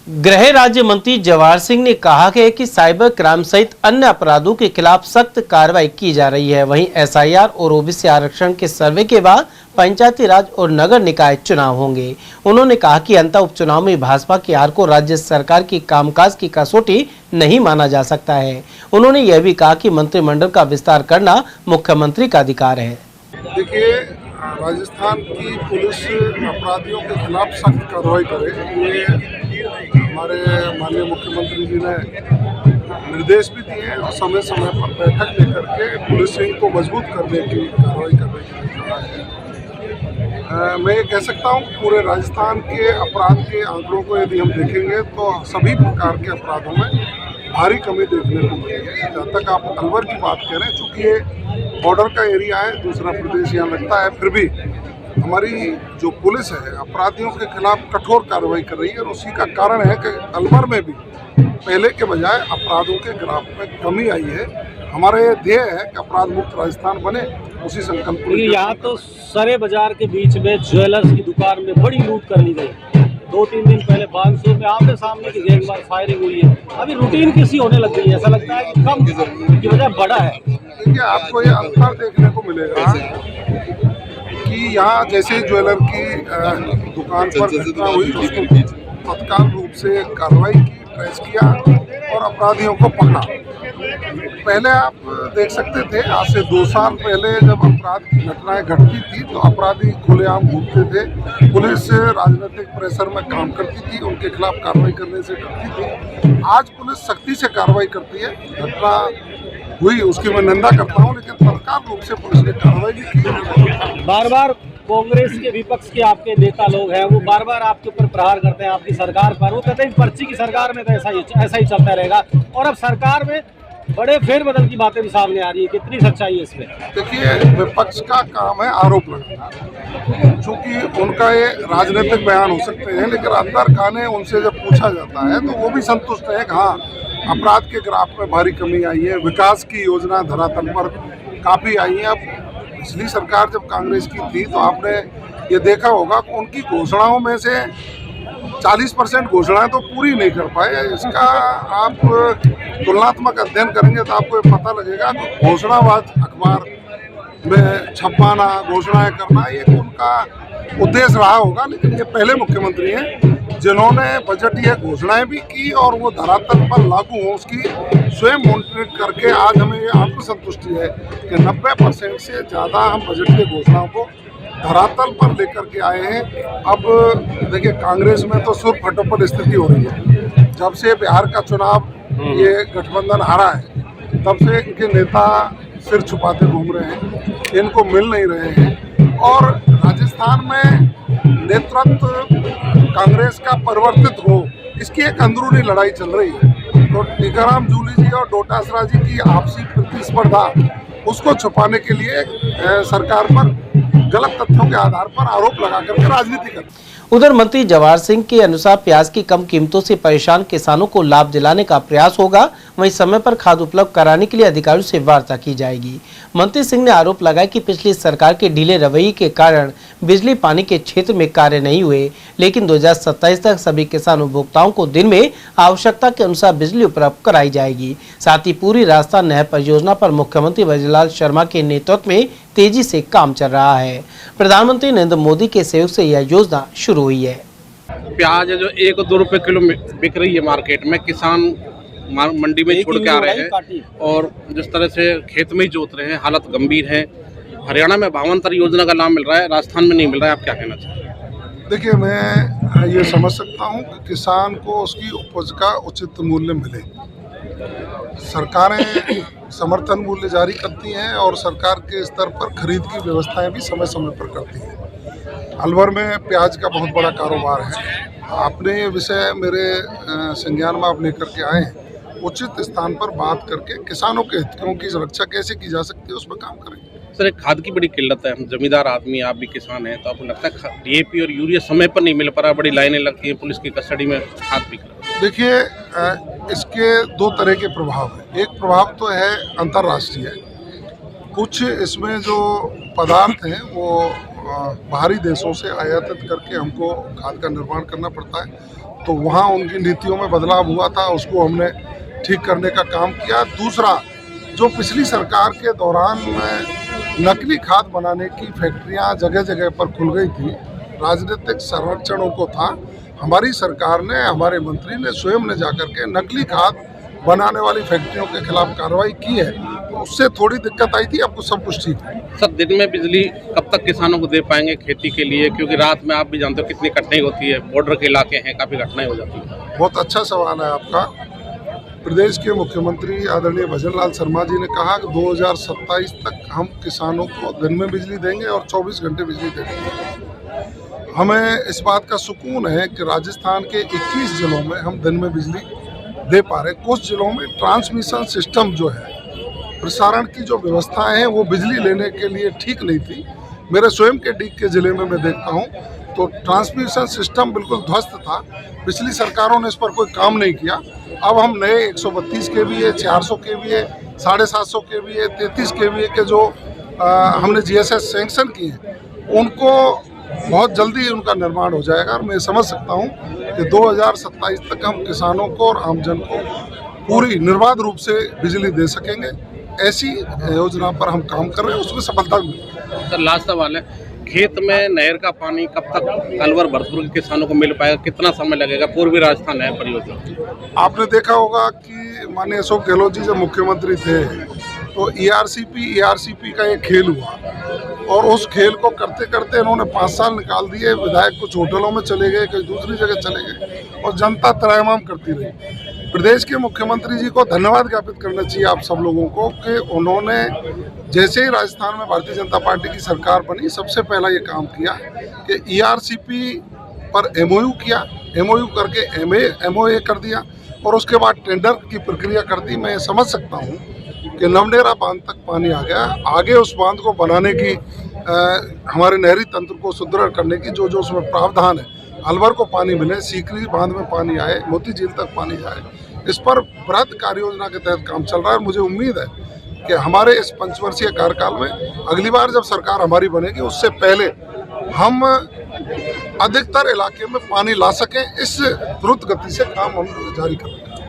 गृह राज्य मंत्री जवाहर सिंह ने कहा है कि साइबर क्राइम सहित अन्य अपराधों के खिलाफ सख्त कार्रवाई की जा रही है। वहीं एसआईआर और ओबीसी आरक्षण के सर्वे के बाद पंचायती राज और नगर निकाय चुनाव होंगे। उन्होंने कहा कि अंतः उपचुनाव में भाजपा की हार को राज्य सरकार की कामकाज की कसौटी नहीं माना जा सकता है। उन्होंने यह भी कहा कि मंत्रिमंडल का विस्तार करना मुख्यमंत्री का अधिकार है। देखिए, राजस्थान की पुलिस अपराधियों के खिलाफ सख्त कार्रवाई करे, ये हमारे माननीय मुख्यमंत्री जी ने निर्देश भी दिए हैं और समय समय पर बैठक लेकर के पुलिसिंग को मजबूत करने की कार्रवाई करने के लिए कहा है। मैं ये कह सकता हूँ पूरे राजस्थान के अपराध के आंकड़ों को यदि हम देखेंगे तो सभी प्रकार के अपराधों में भारी कमी देखने को मिली है। जहाँ तक आप अलवर की बात करें, चूँकि ये बॉर्डर का एरिया है, दूसरा प्रदेश यहाँ लगता है, फिर भी हमारी जो पुलिस है अपराधियों के खिलाफ कठोर कार्रवाई कर रही है। और उसी का कारण है कि अलवर में भी पहले के बजाय अपराधों के ग्राफ में कमी आई है। हमारा ये ध्येय है कि अपराध मुक्त राजस्थान बने, उसी संकल्प को। यहाँ तो सरे बाजार के बीच में ज्वेलर्स की दुकान में बड़ी लूट कर ली गई। 2-3 दिन पहले बांसुर में आमने सामने की गैंगवार फायरिंग हुई है। अभी रूटीन किसी होने लग गई है, ऐसा लगता है कि कम की वजह बड़ा है। देखिए, आपको ये अंतर देखने को मिलेगा कि यहाँ जैसे ज्वेलर की दुकान पर घटना हुई, उसको तत्काल रूप से कार्रवाई की, ट्रेस किया और अपराधियों को पकड़ा। पहले आप देख सकते थे, आज से 2 साल पहले जब अपराध की घटनाएं घटती थी तो अपराधी खुलेआम घूमते थे। पुलिस राजनीतिक प्रेशर में काम करती थी, उनके खिलाफ कार्रवाई करने से डरती थी। आज पुलिस सख्ती से कार्रवाई करती है। घटना हुई उसकी मैं निंदा करता हूँ, लेकिन तत्काल रूप से पुलिस ने कार्रवाई भी की। बार बार कांग्रेस के विपक्ष के आपके नेता लोग हैं, वो बार बार आपके ऊपर प्रहार करते हैं, आपकी सरकार पर। वो कहते हैं पर्ची की सरकार में तो ऐसा ही चलता रहेगा। और अब सरकार में बड़े फेरबदल की बातें भी सामने आ रही है। कितनी सच्चाई है इसमें? देखिए, विपक्ष का काम है आरोप लगाना। चूंकि उनका ये राजनीतिक बयान हो सकते हैं, लेकिन अंदर खाने उनसे जब पूछा जाता है तो वो भी संतुष्ट है कि हाँ, अपराध के ग्राफ में भारी कमी आई है, विकास की योजना धरातल पर काफ़ी आई है। अब पिछली सरकार जब कांग्रेस की थी तो आपने ये देखा होगा कि उनकी घोषणाओं में से 40% घोषणाएं तो पूरी नहीं कर पाए। इसका आप तुलनात्मक अध्ययन करेंगे तो आपको ये पता लगेगा कि घोषणाबाज अखबार में छपवाना, घोषणाएं करना, ये उनका उद्देश्य रहा होगा। लेकिन ये पहले मुख्यमंत्री हैं जिन्होंने बजटीय घोषणाएं भी की और वो धरातल पर लागू हो उसकी स्वयं मॉनिटरिंग करके आज हमें ये आत्मसंतुष्टि है कि 90% से ज़्यादा हम बजटीय घोषणाओं को धरातल पर लेकर के आए हैं। अब देखिए, कांग्रेस में तो सुर फटोफट स्थिति हो रही है। जब से बिहार का चुनाव ये गठबंधन हारा है, तब से इनके नेता सिर छुपाते घूम रहे हैं, इनको मिल नहीं रहे हैं। और राजस्थान में नेतृत्व कांग्रेस का परिवर्तित हो, इसकी एक अंदरूनी लड़ाई चल रही है। तो टीकाराम जूली जी और डोटासरा जी की आपसी प्रतिस्पर्धा, उसको छुपाने के लिए सरकार पर गलत तथ्यों के आधार पर आरोप लगा करके राजनीति करती है। उधर मंत्री जवाहर सिंह के अनुसार प्याज की कम कीमतों से परेशान किसानों को लाभ दिलाने का प्रयास होगा। वहीं समय पर खाद उपलब्ध कराने के लिए अधिकारियों से वार्ता की जाएगी। मंत्री सिंह ने आरोप लगाया कि पिछली सरकार के ढीले रवैये के कारण बिजली पानी के क्षेत्र में कार्य नहीं हुए, लेकिन 2027 तक सभी किसान उपभोक्ताओं को दिन में आवश्यकता के अनुसार बिजली उपलब्ध कराई जाएगी। साथ ही पूरी राजस्थान नहर परियोजना पर मुख्यमंत्री वजीरलाल शर्मा के नेतृत्व में तेजी से काम चल रहा है। प्रधानमंत्री नरेंद्र मोदी के सहयोग से यह योजना शुरू हुई है। प्याज जो 1-2 रुपए किलो बिक रही है मार्केट में, किसान मंडी में छोड़ के आ रहे हैं और जिस तरह से खेत में ही जोत रहे हैं, हालत गंभीर है। हरियाणा में 52 योजना का लाभ मिल रहा है, राजस्थान में नहीं मिल रहा है। आप क्या कहना चाहते हैं? देखिए, मैं ये समझ सकता हूँ कि किसान को उसकी उपज का उचित मूल्य मिले। सरकारें समर्थन मूल्य जारी करती हैं और सरकार के स्तर पर खरीद की व्यवस्थाएं भी समय समय पर करती हैं। अलवर में प्याज का बहुत बड़ा कारोबार है। आपने ये विषय मेरे संज्ञान में आप लेकर के आए हैं। उचित स्थान पर बात करके किसानों के हितों की सुरक्षा कैसे की जा सकती है, उस पर काम करेंगे। सर, एक खाद की बड़ी किल्लत है। हम जमींदार आदमी, आप भी किसान हैं, तो आपको लगता है DAP और यूरिया समय पर नहीं मिल पा रहा, बड़ी लाइनें लगती हैं, पुलिस की कस्टडी में खाद बिक रहा है। देखिए, इसके 2 तरह के प्रभाव हैं। एक प्रभाव तो है अंतर्राष्ट्रीय, कुछ इसमें जो पदार्थ हैं वो बाहरी देशों से आयातित करके हमको खाद का निर्माण करना पड़ता है। तो वहाँ उनकी नीतियों में बदलाव हुआ था, उसको हमने ठीक करने का काम किया। दूसरा, जो पिछली सरकार के दौरान में नकली खाद बनाने की फैक्ट्रियां जगह जगह पर खुल गई थी, राजनीतिक संरक्षणों को था, हमारी सरकार ने, हमारे मंत्री ने स्वयं ने जाकर के नकली खाद बनाने वाली फैक्ट्रियों के खिलाफ कार्रवाई की है। तो उससे थोड़ी दिक्कत आई थी, अब तो सब कुछ ठीक है। सर, दिन में बिजली कब तक किसानों को दे पाएंगे खेती के लिए, क्योंकि रात में आप भी जानते हो कितनी कठिनाई होती है, बॉर्डर के इलाके हैं, काफ़ी कठिनाई हो जाती है। बहुत अच्छा सवाल है आपका। प्रदेश के मुख्यमंत्री आदरणीय भजनलाल शर्मा जी ने कहा कि 2027 तक हम किसानों को दिन में बिजली देंगे और 24 घंटे बिजली देंगे। हमें इस बात का सुकून है कि राजस्थान के 21 जिलों में हम दिन में बिजली दे पा रहे। कुछ जिलों में ट्रांसमिशन सिस्टम जो है, प्रसारण की जो व्यवस्थाएं हैं, वो बिजली लेने के लिए ठीक नहीं थी। मेरे स्वयं के डीग के ज़िले में मैं देखता हूँ तो ट्रांसमिशन सिस्टम बिल्कुल ध्वस्त था। पिछली सरकारों ने इस पर कोई काम नहीं किया। अब हम नए 132 kVA, 400 kVA, 750 kVA, 33 kVA के जो हमने GSS सैंक्शन किए हैं, उनको बहुत जल्दी उनका निर्माण हो जाएगा। और मैं समझ सकता हूँ कि 2027 तक हम किसानों को और आमजन को पूरी निर्बाध रूप से बिजली दे सकेंगे। ऐसी योजना पर हम काम कर रहे हैं, उसमें सफलता मिली। सर, लास्ट सवाल है, खेत में नहर का पानी कब तक अलवर भरतपुर के किसानों को मिल पाएगा, कितना समय लगेगा? पूर्वी राजस्थान नहर परियोजना आपने देखा होगा कि माननीय अशोक गहलोत जी जब मुख्यमंत्री थे तो ERCP का एक खेल हुआ और उस खेल को करते करते इन्होंने 5 साल निकाल दिए। विधायक कुछ होटलों में चले गए, कहीं दूसरी जगह चले गए और जनता त्राहिमाम करती रही। प्रदेश के मुख्यमंत्री जी को धन्यवाद ज्ञापित करना चाहिए आप सब लोगों को कि उन्होंने जैसे ही राजस्थान में भारतीय जनता पार्टी की सरकार बनी, सबसे पहला ये काम किया कि ERCP पर MOU किया, MOU करके MOA कर दिया और उसके बाद टेंडर की प्रक्रिया कर दी। मैं समझ सकता हूँ कि नवनेरा बांध तक पानी आ गया। आगे उस बांध को बनाने की, हमारे नहरी तंत्र को सुदृढ़ करने की जो उसमें प्रावधान है, अलवर को पानी मिले, सीकरी बांध में पानी आए, मोती झील तक पानी जाए, इस पर बृहद कार्य योजना के तहत काम चल रहा है। मुझे उम्मीद है कि हमारे इस 5 वर्षीय कार्यकाल में अगली बार जब सरकार हमारी बनेगी, उससे पहले हम अधिकतर इलाके में पानी ला सकें। इस द्रुत गति से काम हम जारी करेंगे।